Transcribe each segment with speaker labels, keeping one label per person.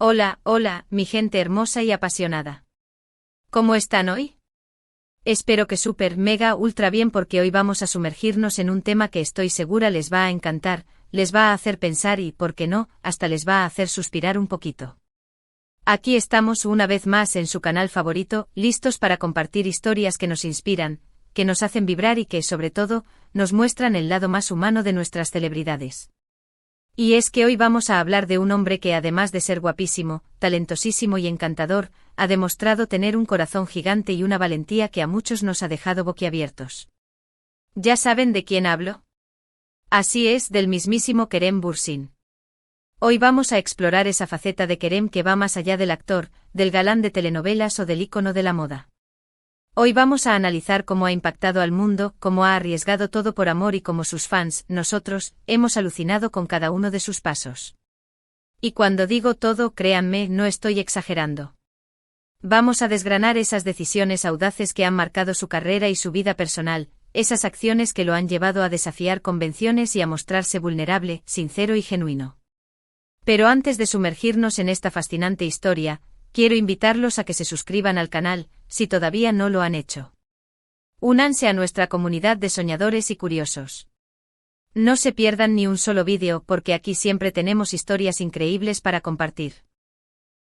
Speaker 1: Hola, hola, mi gente hermosa y apasionada. ¿Cómo están hoy? Espero que súper, mega, ultra bien porque hoy vamos a sumergirnos en un tema que estoy segura les va a encantar, les va a hacer pensar y, por qué no, hasta les va a hacer suspirar un poquito. Aquí estamos una vez más en su canal favorito, listos para compartir historias que nos inspiran, que nos hacen vibrar y que, sobre todo, nos muestran el lado más humano de nuestras celebridades. Y es que hoy vamos a hablar de un hombre que además de ser guapísimo, talentosísimo y encantador, ha demostrado tener un corazón gigante y una valentía que a muchos nos ha dejado boquiabiertos. ¿Ya saben de quién hablo? Así es, del mismísimo Kerem Bürsin. Hoy vamos a explorar esa faceta de Kerem que va más allá del actor, del galán de telenovelas o del ícono de la moda. Hoy vamos a analizar cómo ha impactado al mundo, cómo ha arriesgado todo por amor y cómo sus fans, nosotros, hemos alucinado con cada uno de sus pasos. Y cuando digo todo, créanme, no estoy exagerando. Vamos a desgranar esas decisiones audaces que han marcado su carrera y su vida personal, esas acciones que lo han llevado a desafiar convenciones y a mostrarse vulnerable, sincero y genuino. Pero antes de sumergirnos en esta fascinante historia, quiero invitarlos a que se suscriban al canal, si todavía no lo han hecho. Únanse a nuestra comunidad de soñadores y curiosos. No se pierdan ni un solo vídeo porque aquí siempre tenemos historias increíbles para compartir.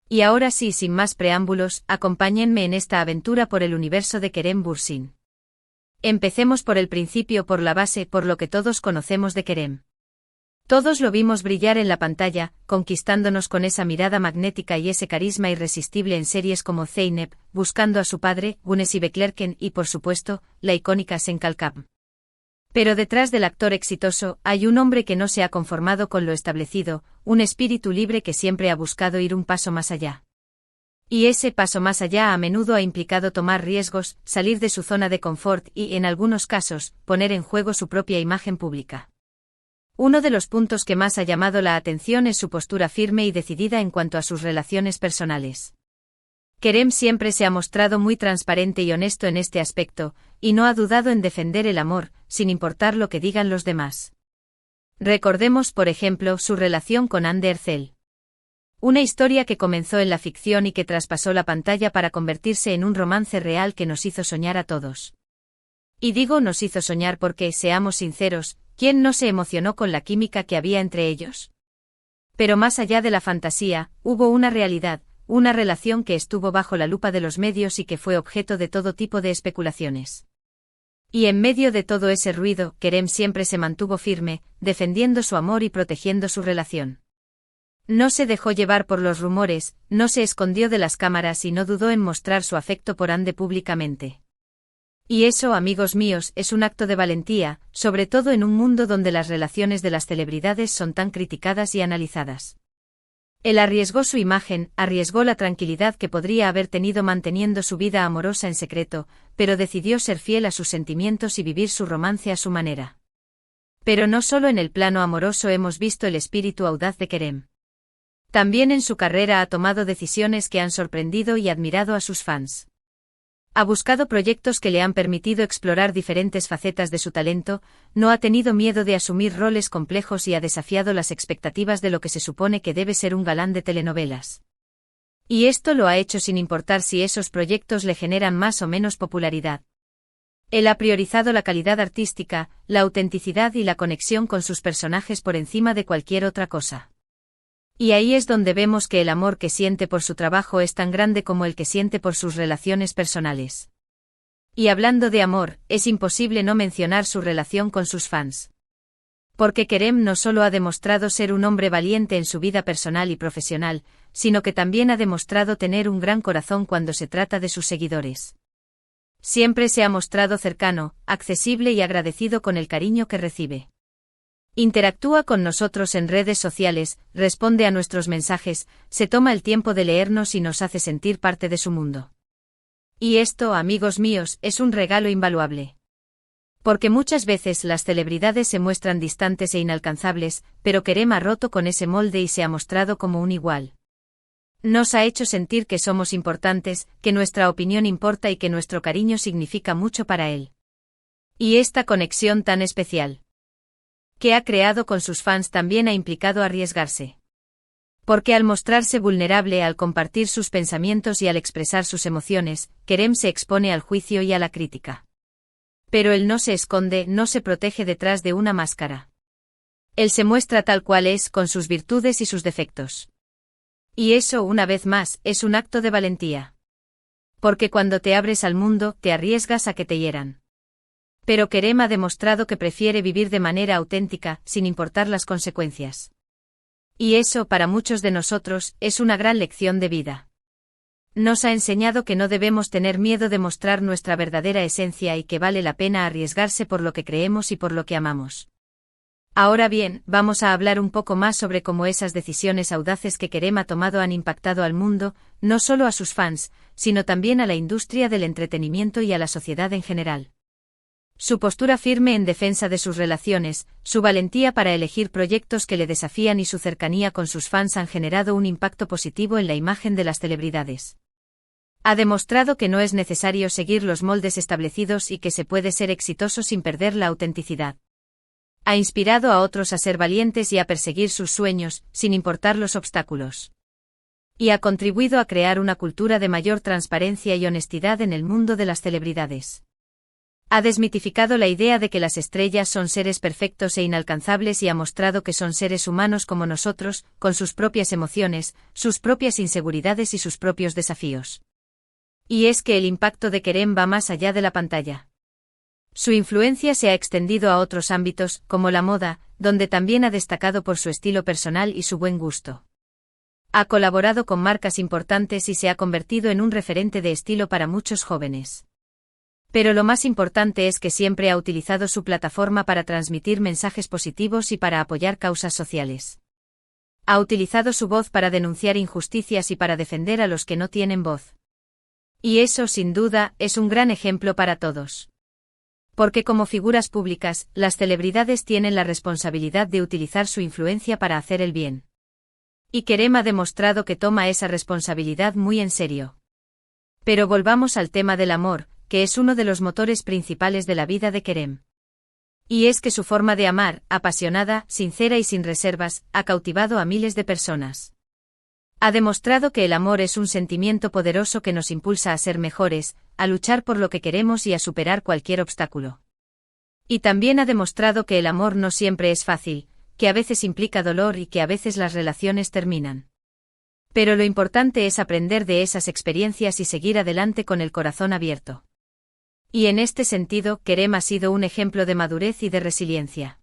Speaker 1: Y ahora sí, sin más preámbulos, acompáñenme en esta aventura por el universo de Kerem Bürsin. Empecemos por el principio, por la base, por lo que todos conocemos de Kerem. Todos lo vimos brillar en la pantalla, conquistándonos con esa mirada magnética y ese carisma irresistible en series como Zeynep, Buscando a su padre, Gunes y Beklerken y, por supuesto, la icónica Senkalkap. Pero detrás del actor exitoso, hay un hombre que no se ha conformado con lo establecido, un espíritu libre que siempre ha buscado ir un paso más allá. Y ese paso más allá a menudo ha implicado tomar riesgos, salir de su zona de confort y, en algunos casos, poner en juego su propia imagen pública. Uno de los puntos que más ha llamado la atención es su postura firme y decidida en cuanto a sus relaciones personales. Kerem siempre se ha mostrado muy transparente y honesto en este aspecto, y no ha dudado en defender el amor, sin importar lo que digan los demás. Recordemos, por ejemplo, su relación con Hande Erçel. Una historia que comenzó en la ficción y que traspasó la pantalla para convertirse en un romance real que nos hizo soñar a todos. Y digo nos hizo soñar porque, seamos sinceros, ¿quién no se emocionó con la química que había entre ellos? Pero más allá de la fantasía, hubo una realidad, una relación que estuvo bajo la lupa de los medios y que fue objeto de todo tipo de especulaciones. Y en medio de todo ese ruido, Kerem siempre se mantuvo firme, defendiendo su amor y protegiendo su relación. No se dejó llevar por los rumores, no se escondió de las cámaras y no dudó en mostrar su afecto por Hande públicamente. Y eso, amigos míos, es un acto de valentía, sobre todo en un mundo donde las relaciones de las celebridades son tan criticadas y analizadas. Él arriesgó su imagen, arriesgó la tranquilidad que podría haber tenido manteniendo su vida amorosa en secreto, pero decidió ser fiel a sus sentimientos y vivir su romance a su manera. Pero no solo en el plano amoroso hemos visto el espíritu audaz de Kerem. También en su carrera ha tomado decisiones que han sorprendido y admirado a sus fans. Ha buscado proyectos que le han permitido explorar diferentes facetas de su talento, no ha tenido miedo de asumir roles complejos y ha desafiado las expectativas de lo que se supone que debe ser un galán de telenovelas. Y esto lo ha hecho sin importar si esos proyectos le generan más o menos popularidad. Él ha priorizado la calidad artística, la autenticidad y la conexión con sus personajes por encima de cualquier otra cosa. Y ahí es donde vemos que el amor que siente por su trabajo es tan grande como el que siente por sus relaciones personales. Y hablando de amor, es imposible no mencionar su relación con sus fans. Porque Kerem no solo ha demostrado ser un hombre valiente en su vida personal y profesional, sino que también ha demostrado tener un gran corazón cuando se trata de sus seguidores. Siempre se ha mostrado cercano, accesible y agradecido con el cariño que recibe. Interactúa con nosotros en redes sociales, responde a nuestros mensajes, se toma el tiempo de leernos y nos hace sentir parte de su mundo. Y esto, amigos míos, es un regalo invaluable. Porque muchas veces las celebridades se muestran distantes e inalcanzables, pero Kerem ha roto con ese molde y se ha mostrado como un igual. Nos ha hecho sentir que somos importantes, que nuestra opinión importa y que nuestro cariño significa mucho para él. Y esta conexión tan especial que ha creado con sus fans también ha implicado arriesgarse. Porque al mostrarse vulnerable, al compartir sus pensamientos y al expresar sus emociones, Kerem se expone al juicio y a la crítica. Pero él no se esconde, no se protege detrás de una máscara. Él se muestra tal cual es, con sus virtudes y sus defectos. Y eso, una vez más, es un acto de valentía. Porque cuando te abres al mundo, te arriesgas a que te hieran. Pero Kerem ha demostrado que prefiere vivir de manera auténtica, sin importar las consecuencias. Y eso, para muchos de nosotros, es una gran lección de vida. Nos ha enseñado que no debemos tener miedo de mostrar nuestra verdadera esencia y que vale la pena arriesgarse por lo que creemos y por lo que amamos. Ahora bien, vamos a hablar un poco más sobre cómo esas decisiones audaces que Kerem ha tomado han impactado al mundo, no solo a sus fans, sino también a la industria del entretenimiento y a la sociedad en general. Su postura firme en defensa de sus relaciones, su valentía para elegir proyectos que le desafían y su cercanía con sus fans han generado un impacto positivo en la imagen de las celebridades. Ha demostrado que no es necesario seguir los moldes establecidos y que se puede ser exitoso sin perder la autenticidad. Ha inspirado a otros a ser valientes y a perseguir sus sueños, sin importar los obstáculos. Y ha contribuido a crear una cultura de mayor transparencia y honestidad en el mundo de las celebridades. Ha desmitificado la idea de que las estrellas son seres perfectos e inalcanzables y ha mostrado que son seres humanos como nosotros, con sus propias emociones, sus propias inseguridades y sus propios desafíos. Y es que el impacto de Kerem va más allá de la pantalla. Su influencia se ha extendido a otros ámbitos, como la moda, donde también ha destacado por su estilo personal y su buen gusto. Ha colaborado con marcas importantes y se ha convertido en un referente de estilo para muchos jóvenes. Pero lo más importante es que siempre ha utilizado su plataforma para transmitir mensajes positivos y para apoyar causas sociales. Ha utilizado su voz para denunciar injusticias y para defender a los que no tienen voz. Y eso, sin duda, es un gran ejemplo para todos. Porque como figuras públicas, las celebridades tienen la responsabilidad de utilizar su influencia para hacer el bien. Y Kerem ha demostrado que toma esa responsabilidad muy en serio. Pero volvamos al tema del amor, que es uno de los motores principales de la vida de Kerem. Y es que su forma de amar, apasionada, sincera y sin reservas, ha cautivado a miles de personas. Ha demostrado que el amor es un sentimiento poderoso que nos impulsa a ser mejores, a luchar por lo que queremos y a superar cualquier obstáculo. Y también ha demostrado que el amor no siempre es fácil, que a veces implica dolor y que a veces las relaciones terminan. Pero lo importante es aprender de esas experiencias y seguir adelante con el corazón abierto. Y en este sentido, Kerem ha sido un ejemplo de madurez y de resiliencia.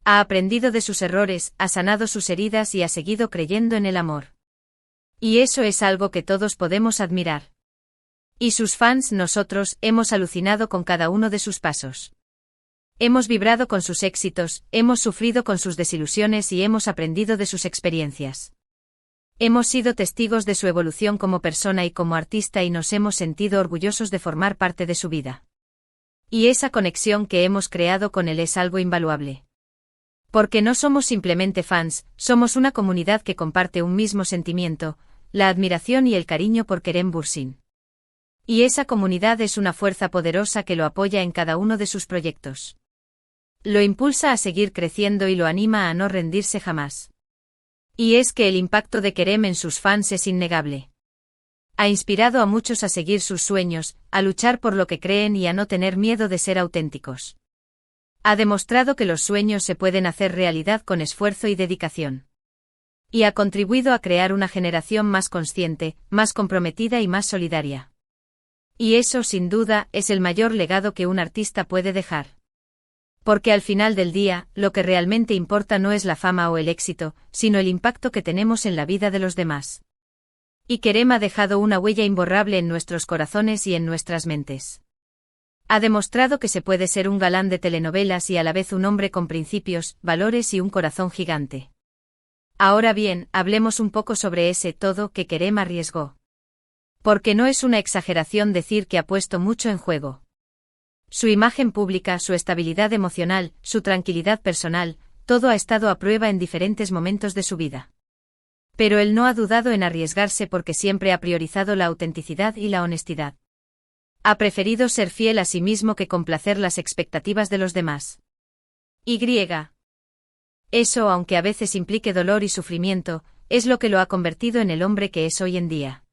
Speaker 1: Ha aprendido de sus errores, ha sanado sus heridas y ha seguido creyendo en el amor. Y eso es algo que todos podemos admirar. Y sus fans, nosotros, hemos alucinado con cada uno de sus pasos. Hemos vibrado con sus éxitos, hemos sufrido con sus desilusiones y hemos aprendido de sus experiencias. Hemos sido testigos de su evolución como persona y como artista y nos hemos sentido orgullosos de formar parte de su vida. Y esa conexión que hemos creado con él es algo invaluable. Porque no somos simplemente fans, somos una comunidad que comparte un mismo sentimiento, la admiración y el cariño por Kerem Bürsin. Y esa comunidad es una fuerza poderosa que lo apoya en cada uno de sus proyectos. Lo impulsa a seguir creciendo y lo anima a no rendirse jamás. Y es que el impacto de Kerem en sus fans es innegable. Ha inspirado a muchos a seguir sus sueños, a luchar por lo que creen y a no tener miedo de ser auténticos. Ha demostrado que los sueños se pueden hacer realidad con esfuerzo y dedicación. Y ha contribuido a crear una generación más consciente, más comprometida y más solidaria. Y eso, sin duda, es el mayor legado que un artista puede dejar. Porque al final del día, lo que realmente importa no es la fama o el éxito, sino el impacto que tenemos en la vida de los demás. Y Kerem ha dejado una huella imborrable en nuestros corazones y en nuestras mentes. Ha demostrado que se puede ser un galán de telenovelas y a la vez un hombre con principios, valores y un corazón gigante. Ahora bien, hablemos un poco sobre ese todo que Kerem arriesgó. Porque no es una exageración decir que ha puesto mucho en juego. Su imagen pública, su estabilidad emocional, su tranquilidad personal, todo ha estado a prueba en diferentes momentos de su vida. Pero él no ha dudado en arriesgarse porque siempre ha priorizado la autenticidad y la honestidad. Ha preferido ser fiel a sí mismo que complacer las expectativas de los demás. Y. Eso, aunque a veces implique dolor y sufrimiento, es lo que lo ha convertido en el hombre que es hoy en día.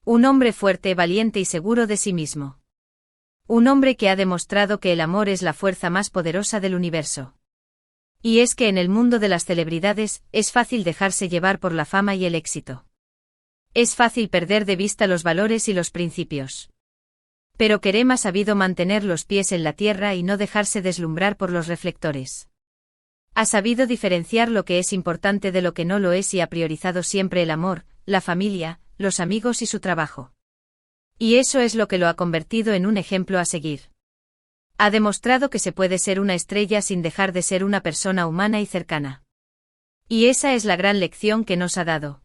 Speaker 1: Un hombre fuerte, valiente y seguro de sí mismo. Un hombre que ha demostrado que el amor es la fuerza más poderosa del universo. Y es que en el mundo de las celebridades, es fácil dejarse llevar por la fama y el éxito. Es fácil perder de vista los valores y los principios. Pero Kerem ha sabido mantener los pies en la tierra y no dejarse deslumbrar por los reflectores. Ha sabido diferenciar lo que es importante de lo que no lo es y ha priorizado siempre el amor, la familia, los amigos y su trabajo. Y eso es lo que lo ha convertido en un ejemplo a seguir. Ha demostrado que se puede ser una estrella sin dejar de ser una persona humana y cercana. Y esa es la gran lección que nos ha dado.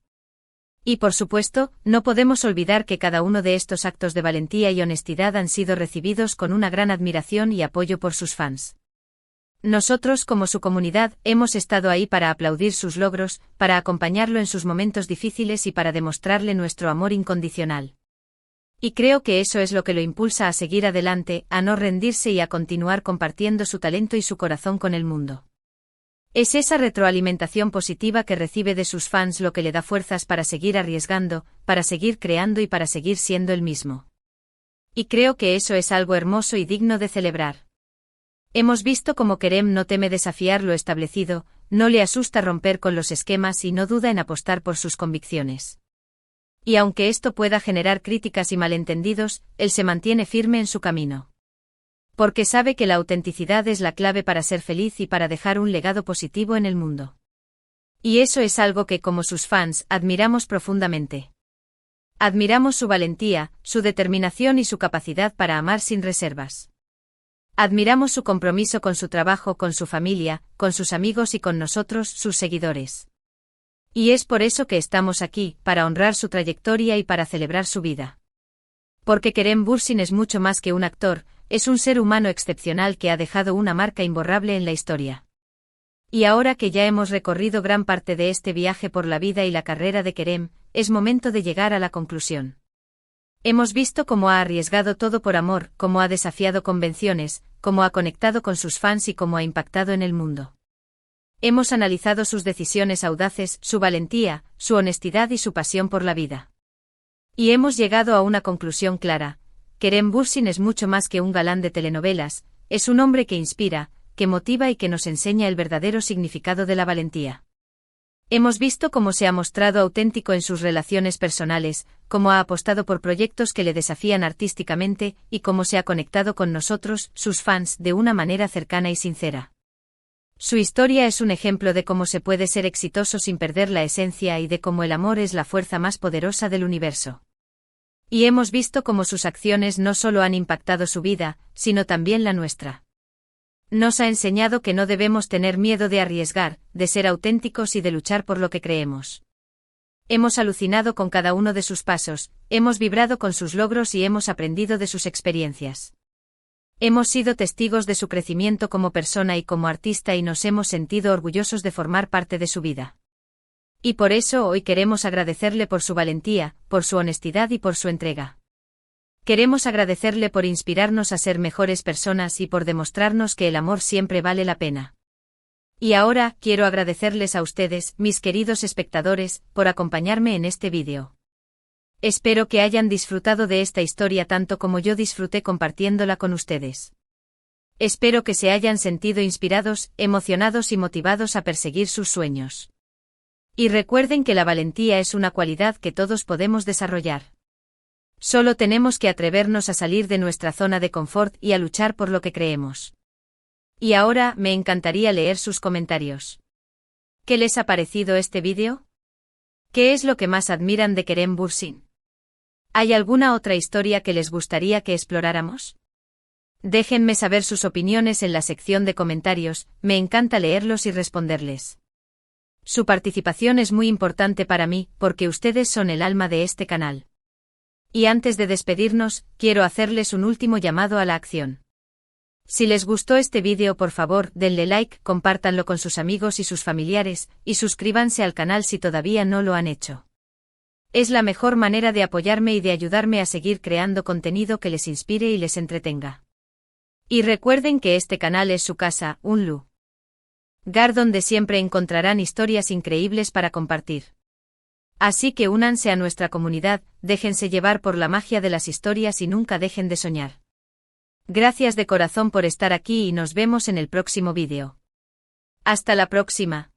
Speaker 1: Y por supuesto, no podemos olvidar que cada uno de estos actos de valentía y honestidad han sido recibidos con una gran admiración y apoyo por sus fans. Nosotros, como su comunidad, hemos estado ahí para aplaudir sus logros, para acompañarlo en sus momentos difíciles y para demostrarle nuestro amor incondicional. Y creo que eso es lo que lo impulsa a seguir adelante, a no rendirse y a continuar compartiendo su talento y su corazón con el mundo. Es esa retroalimentación positiva que recibe de sus fans lo que le da fuerzas para seguir arriesgando, para seguir creando y para seguir siendo el mismo. Y creo que eso es algo hermoso y digno de celebrar. Hemos visto cómo Kerem no teme desafiar lo establecido, no le asusta romper con los esquemas y no duda en apostar por sus convicciones. Y aunque esto pueda generar críticas y malentendidos, él se mantiene firme en su camino. Porque sabe que la autenticidad es la clave para ser feliz y para dejar un legado positivo en el mundo. Y eso es algo que, como sus fans, admiramos profundamente. Admiramos su valentía, su determinación y su capacidad para amar sin reservas. Admiramos su compromiso con su trabajo, con su familia, con sus amigos y con nosotros, sus seguidores. Y es por eso que estamos aquí, para honrar su trayectoria y para celebrar su vida. Porque Kerem Bürsin es mucho más que un actor, es un ser humano excepcional que ha dejado una marca imborrable en la historia. Y ahora que ya hemos recorrido gran parte de este viaje por la vida y la carrera de Kerem, es momento de llegar a la conclusión. Hemos visto cómo ha arriesgado todo por amor, cómo ha desafiado convenciones, cómo ha conectado con sus fans y cómo ha impactado en el mundo. Hemos analizado sus decisiones audaces, su valentía, su honestidad y su pasión por la vida. Y hemos llegado a una conclusión clara: Kerem Bürsin es mucho más que un galán de telenovelas, es un hombre que inspira, que motiva y que nos enseña el verdadero significado de la valentía. Hemos visto cómo se ha mostrado auténtico en sus relaciones personales, cómo ha apostado por proyectos que le desafían artísticamente, y cómo se ha conectado con nosotros, sus fans, de una manera cercana y sincera. Su historia es un ejemplo de cómo se puede ser exitoso sin perder la esencia y de cómo el amor es la fuerza más poderosa del universo. Y hemos visto cómo sus acciones no solo han impactado su vida, sino también la nuestra. Nos ha enseñado que no debemos tener miedo de arriesgar, de ser auténticos y de luchar por lo que creemos. Hemos alucinado con cada uno de sus pasos, hemos vibrado con sus logros y hemos aprendido de sus experiencias. Hemos sido testigos de su crecimiento como persona y como artista y nos hemos sentido orgullosos de formar parte de su vida. Y por eso hoy queremos agradecerle por su valentía, por su honestidad y por su entrega. Queremos agradecerle por inspirarnos a ser mejores personas y por demostrarnos que el amor siempre vale la pena. Y ahora, quiero agradecerles a ustedes, mis queridos espectadores, por acompañarme en este vídeo. Espero que hayan disfrutado de esta historia tanto como yo disfruté compartiéndola con ustedes. Espero que se hayan sentido inspirados, emocionados y motivados a perseguir sus sueños. Y recuerden que la valentía es una cualidad que todos podemos desarrollar. Solo tenemos que atrevernos a salir de nuestra zona de confort y a luchar por lo que creemos. Y ahora, me encantaría leer sus comentarios. ¿Qué les ha parecido este vídeo? ¿Qué es lo que más admiran de Kerem Bürsin? ¿Hay alguna otra historia que les gustaría que exploráramos? Déjenme saber sus opiniones en la sección de comentarios, me encanta leerlos y responderles. Su participación es muy importante para mí, porque ustedes son el alma de este canal. Y antes de despedirnos, quiero hacerles un último llamado a la acción. Si les gustó este vídeo, por favor, denle like, compártanlo con sus amigos y sus familiares, y suscríbanse al canal si todavía no lo han hecho. Es la mejor manera de apoyarme y de ayudarme a seguir creando contenido que les inspire y les entretenga. Y recuerden que este canal es su casa, un lugar donde siempre encontrarán historias increíbles para compartir. Así que únanse a nuestra comunidad, déjense llevar por la magia de las historias y nunca dejen de soñar. Gracias de corazón por estar aquí y nos vemos en el próximo vídeo. Hasta la próxima.